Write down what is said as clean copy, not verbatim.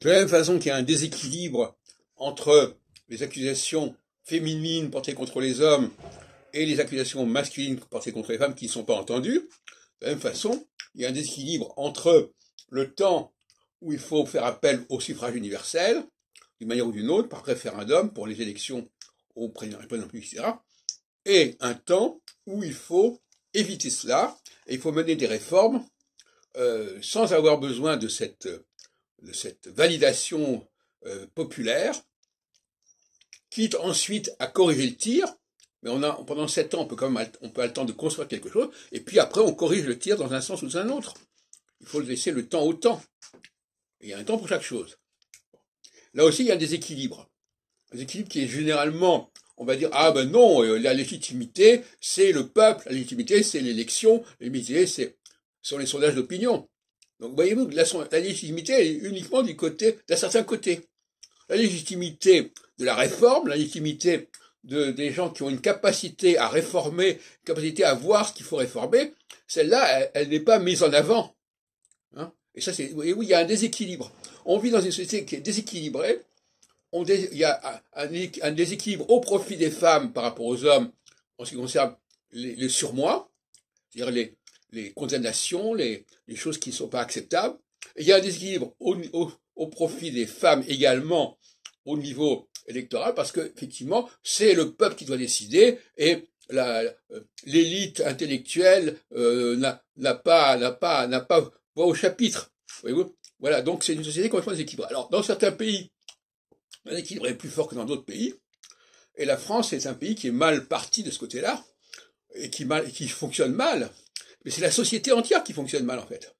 De la même façon qu'il y a un déséquilibre entre les accusations féminines portées contre les hommes et les accusations masculines portées contre les femmes qui ne sont pas entendues, de la même façon, il y a un déséquilibre entre le temps où il faut faire appel au suffrage universel, d'une manière ou d'une autre, par référendum, pour les élections au président public, etc., et un temps où il faut éviter cela, et il faut mener des réformes sans avoir besoin de cette validation populaire, quitte ensuite à corriger le tir, mais pendant 7 ans, on peut avoir le temps de construire quelque chose, et puis après on corrige le tir dans un sens ou dans un autre. Il faut laisser le temps au temps. Et il y a un temps pour chaque chose. Là aussi, il y a un déséquilibre. Un déséquilibre qui est généralement, on va dire, ah ben non, la légitimité, c'est le peuple, la légitimité, c'est l'élection, la légitimité, sont les sondages d'opinion. Donc, voyez-vous, la légitimité est uniquement d'un certain côté. La légitimité de la réforme, la légitimité des gens qui ont une capacité à réformer, une capacité à voir ce qu'il faut réformer, celle-là, elle n'est pas mise en avant. Hein, et ça, vous voyez, il y a un déséquilibre. On vit dans une société qui est déséquilibrée. Il y a un déséquilibre au profit des femmes par rapport aux hommes en ce qui concerne le surmoi, c'est-à-dire les condamnations, les choses qui ne sont pas acceptables. Et il y a un déséquilibre au profit des femmes également au niveau électoral, parce que effectivement, c'est le peuple qui doit décider, et l'élite intellectuelle n'a pas voix au chapitre. Voyez-vous, voilà, donc c'est une société complètement déséquilibrée. Alors, dans certains pays, l'équilibre est plus fort que dans d'autres pays, et la France est un pays qui est mal parti de ce côté-là, et qui fonctionne mal. Mais c'est la société entière qui fonctionne mal, en fait.